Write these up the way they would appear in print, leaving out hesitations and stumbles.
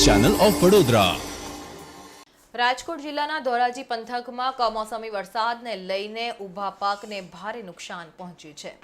Channel of Vadodara. Rajkot જિલ્લાના ધોરાજી પંથકમાં કમોસમી વરસાદને લઈને ઊભા પાકને ભારે નુકસાન પહોંચ્યું છે।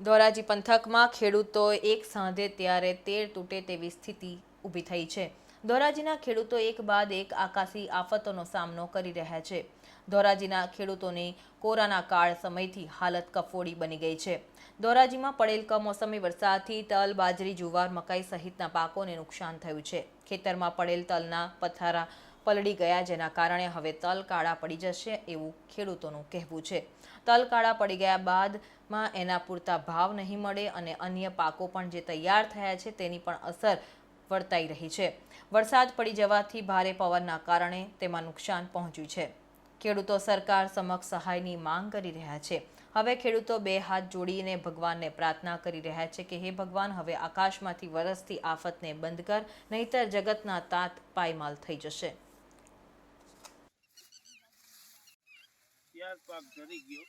ધોરાજી પંથકમાં ખેડૂતો એક સાંધે ત્યારે તેર તૂટે તેવી સ્થિતિ ઊભી થઈ છે। ધોરાજીના ખેડૂતો એક બાદ એક આકાશી આફતોનો સામનો કરી રહ્યા છે। ધોરાજીના ખેડૂતોની કોરોના કાળ સમયથી હાલત કફોડી બની ગઈ છે। ધોરાજીમાં પડેલ કમોસમી વરસાદથી તલ, બાજરી, જુવાર, મકાઈ સહિતના પાકોને નુકસાન થયું છે। ખેતરમાં પડેલ તલના પથારા પલળી ગયા, જેના કારણે હવે તલ કાળા પડી જશે એવું ખેડૂતોનું કહેવું છે। તલ કાળા પડી ગયા બાદમાં એના પૂરતા ભાવ નહીં મળે અને અન્ય પાકો પણ જે તૈયાર થયા છે તેની પણ અસર વર્તાઈ રહી છે। વરસાદ પડી જવાથી ભારે પવનના કારણે તેમાં નુકસાન પહોંચ્યું છે। ખેડૂતો સરકાર સમક્ષ સહાયની માંગ કરી રહ્યા છે। હવે ખેડૂતો બે હાથ જોડીને ભગવાનને પ્રાર્થના કરી રહ્યા છે કે હે ભગવાન, હવે આકાશમાંથી વરસતી આફતને બંધ કર, નહીતર જગતના તાત પાયમાલ થઈ જશે। પાક ધરી ગયો,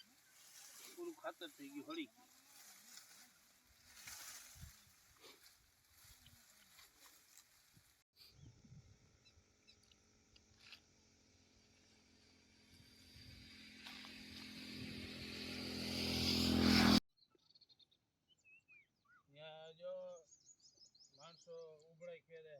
પૂરું ખાતર થઈ ગયું, હળી ગયું। ત્યાં જો માણસો ઉભળાઈ ખેરે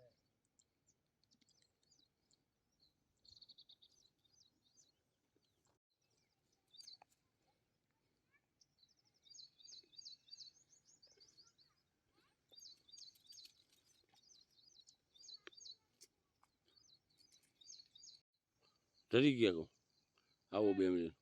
ધરી ગયા કહું આવો 2 મિનિટ।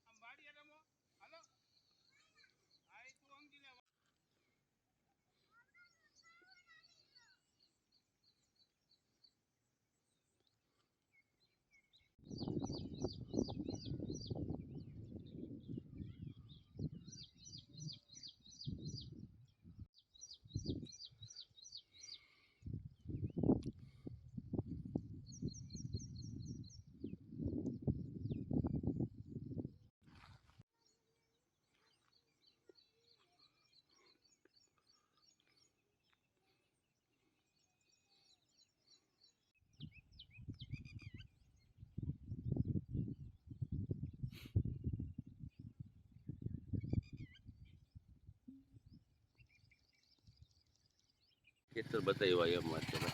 ખેતર બતાવ્યા એમ વાત કરે,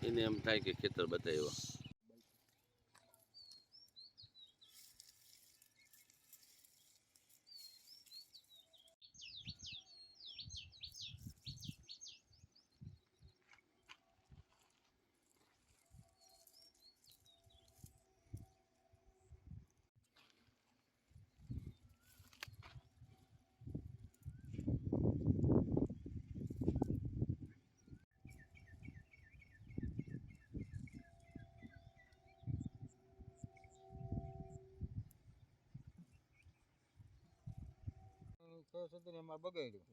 એને એમ થાય કે ખેતર બતાવ્યા। એમાં બગાડ્યું।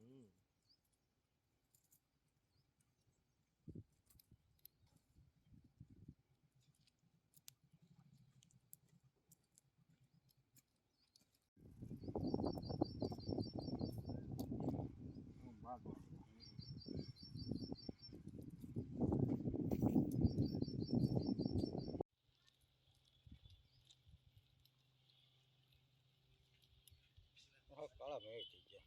કાળા ભાઈ થઈ ગયા।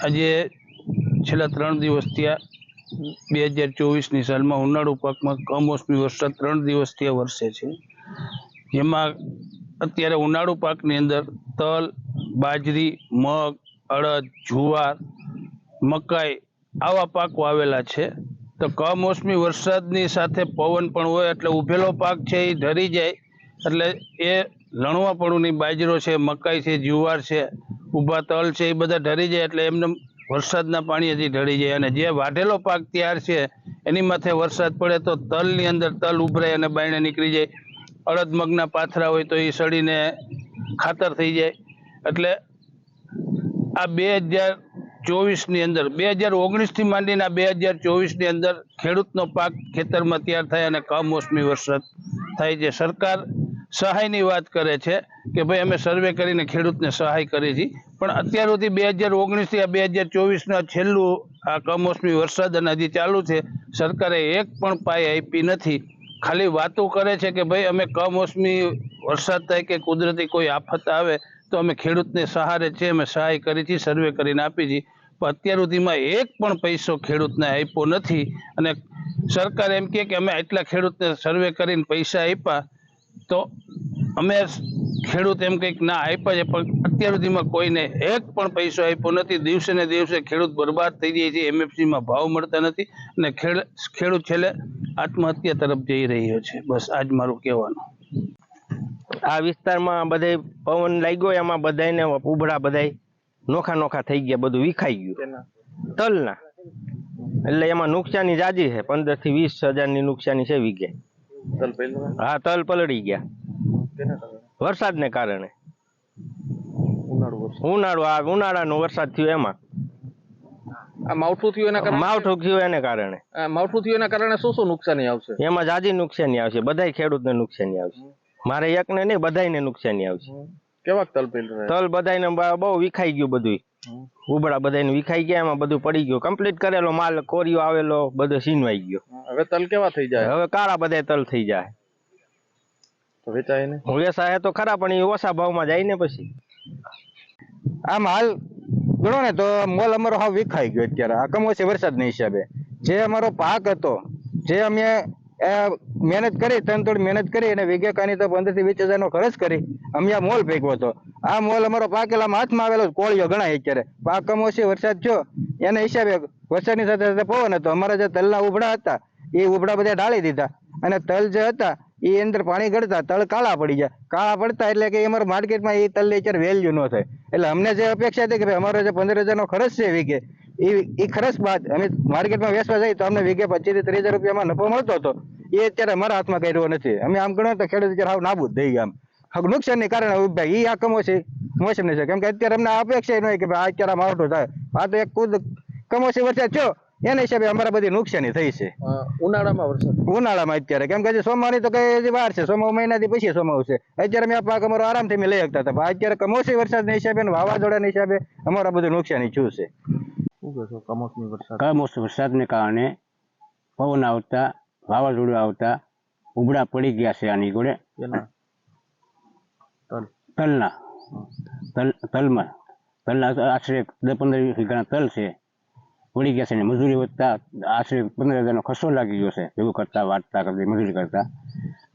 આજે છેલ્લા 3 દિવસ થયા 2024ની સાલમાં ઉનાળુ પાકમાં કમોસમી વરસાદ 3 દિવસથી વરસે છે. જેમાં અત્યારે ઉનાળુ પાકની અંદર તલ, બાજરી, મગ, અડદ, જુવાર, મકાઈ આવા પાક વાવેલા છે. તો કમોસમી વરસાદની સાથે પવન પણ હોય એટલે ઉભેલો પાક છે એ ઢરી જાય, એટલે એ લણવા પડુની બાજરો છે, મકાઈ છે, જુવાર છે, ઊભા તલ છે, એ બધા ઢરી જાય એટલે એમને વરસાદના પાણીથી ઢળી જાય. અને જે વાઢેલો પાક તૈયાર છે એની માથે વરસાદ પડે તો તલની અંદર તલ ઉભરાય અને બાયણે નીકળી જાય. અડદ મગના પાથરા હોય તો એ સડીને ખાતર થઈ જાય. એટલે આ 2024ની અંદર 2019થી માંડીને આ 2024ની અંદર ખેડૂતનો પાક ખેતરમાં તૈયાર થાય અને કમોસમી વરસાદ થાય છે. સરકાર સહાયની વાત કરે છે કે ભાઈ અમે સર્વે કરીને ખેડૂતને સહાય કરી છે, પણ અત્યાર સુધી 2019થી આ 2024ના છેલ્લું આ કમોસમી વરસાદ અને હજી ચાલુ છે. સરકારે એક પણ પાય આપી નથી. ખાલી વાતો કરે છે કે ભાઈ અમે કમોસમી વરસાદ થાય કે કુદરતી કોઈ આફત આવે તો અમે ખેડૂતને સહારે છે, અમે સહાય કરી છે, સર્વે કરીને આપી છે, પણ અત્યાર સુધીમાં એક પણ પૈસો ખેડૂતને આપ્યો નથી. અને સરકાર એમ કહે કે અમે આટલા ખેડૂતને સર્વે કરીને પૈસા આપ્યા તો અમે ખેડૂત એમ કંઈક ના આપ્યા છે, પણ અત્યાર સુધીમાં કોઈને એક પણ પૈસો આપ્યો નથી. દિવસે ને દિવસે ખેડૂત બરબાદ થઈ જાય છે, MFCમાં ભાવ મળતા નથી અને ખેડૂત છેલ્લે આત્મહત્યા તરફ જઈ રહ્યો છે. બસ આજ મારું કહેવાનું. આ વિસ્તારમાં બધે પવન લાગ્યો, એમાં બધાને ઉભરા બધાય નોખા નોખા થઈ ગયા, બધું વિખાઈ ગયું તલના. એટલે એમાં નુકસાની જાજી છે, 15 થી 20 હજારની નુકસાની છે વીઘે. હા, તલ પલળી ગયા વરસાદને કારણે. ઉનાળાનો વરસાદ થયો એમાં માવઠું થયું એના કારણે માવઠું થયું એના કારણે શું શું નુકસાની આવશે? એમાં જાજી નુકસાની આવશે, બધાય ખેડૂતને નુકસાની આવશે. મારે એકને નહીં, બધાયને નુકસાની આવશે. કેવા તલ પલળ્યા? તલ બધાયને બહુ વિખાઈ ગયું, બધું ઉબળા બધાયને વિખાઈ ગયા, એમાં બધું પડી ગયું. કમ્પ્લીટ કરેલો માલ કોરિયો આવેલો બધો સીનવાઈ ગયો. હવે તલ કેવા થઈ જાય? હવે કાળા બધા તલ થઈ જાય. તો વેચાય ને? વેચાય તો ખરા, પણ એ ઓછા ભાવમાં જાય ને. પછી આમ હાલ ગણો ને તો મોલ અમારો હાવ વિખાઈ ગયો અત્યારે આ કમોસમી વરસાદના હિસાબે. જે અમારો પાક હતો, જે અમે મહેનત કરી, તનતોડ મહેનત કરી અને વીઘે કાની તો 15 થી 20 હજારનો ખર્ચ કરી અમે આ મોલ ભેગવો હતો. આ મોલ અમારો પાકેલામાં હાથમાં આવેલો કોળિયો ગણાય અત્યારે. પાક કમોસમી વરસાદ થયો એના હિસાબે વરસાદની સાથે સાથે પવન હતો. અમારા જે તલના ઉભડા હતા એ ઉભડા બધા ઢાળી દીધા અને તલ જે હતા એ અંદર પાણી ગળતા તલ કાળા પડી ગયા. કાળા પડતા એટલે કે અમારા માર્કેટમાં એ તલ અત્યારે વેલ્યુ ન થાય. એટલે અમને જે અપેક્ષા હતી કે ભાઈ અમારો જે 15,000નો ખર્ચ છે વીઘે, એ ખર્ચ બાદ અમે માર્કેટમાં વેચવા જઈએ તો અમને વીઘે 25 થી 30 હજાર રૂપિયામાં નફો મળતો હતો. એ અત્યારે અમારા હાથમાં કર્યો નથી. અમે આમ ગણો તો ખેડૂત અત્યારે હાવ નાબૂદ થઈ ગયા. આમ નુકસાનને કારણે ભાઈ એ આ કમોસમી મોસમ છે, કેમ કે અત્યારે અમને અપેક્ષા ન હોય કે ભાઈ અત્યારે માવઠું થાય. આ તો એક કમોસમી વરસાદ થયો એના હિસાબે અમારા બધી નુકસાની થઈ છે. ઉનાળામાં અત્યારે કેમ કે સોમાની તો કઈ વાર છે, સોમા મહિનાથી પછી સોમાવું છે. અત્યારે અમે આ પાક અમારો આરામથી અમે લઈ શકતા હતા, પણ અત્યારે કમોસમી વરસાદના હિસાબે અને વાવાઝોડાના હિસાબે અમારા બધું નુકસાની થયું છે. કમોસમી વરસાદને કારણે પવન આવતા, વાવાઝોડું આવતા ઉબડા પડી ગયા છે. આની જોડે તલના આશરે 10-15 વીઘાના તલ છે, પડી ગયા છે. ને મજૂરી વધતા આશરે 15,000નો ખર્ચો લાગી ગયો છે, ભેગું કરતા વાટતા કરતા મજૂરી કરતા.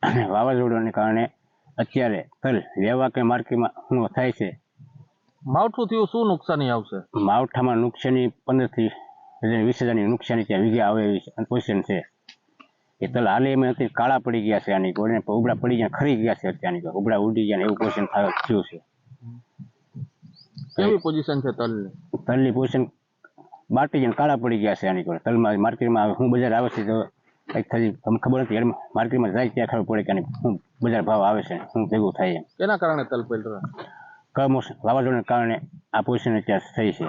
અને વાવાઝોડાને કારણે અત્યારે તલ લેવા કે માર્કેટમાં શું થાય છે. માવઠું થયું, શું નુકસાની આવશે? માવઠામાં નુકસાની 15 થી 20 હજારની નુકસાની ત્યાં વીઘે આવે એવી પોઝિશન છે. એ તલ હાલે એમ નથી, કાળા પડી ગયા છે. આની ગોળને ઉબડા પડી ગયા, ખરી ગયા છે. અત્યારની ઉબડા ઉડી ગયા એવું પોઝિશન થયું છે. કેવી પોઝિશન છે તલની? તલની પોઝિશન બાટી ગયા, કાળા પડી ગયા છે. આની ગોળ તલમાં માર્કેટમાં હું બજાર આવે છે તો કંઈક થતી તમને ખબર નથી. માર્કેટમાં જાય ત્યાં ખબર પડે કે શું બજાર ભાવ આવે છે, શું ભેગું થાય એમ. કેના કારણે તલ પલળ્યા? કમોસમી વાવાઝોડાના કારણે આ પોઝિશન અત્યારે થઈ છે.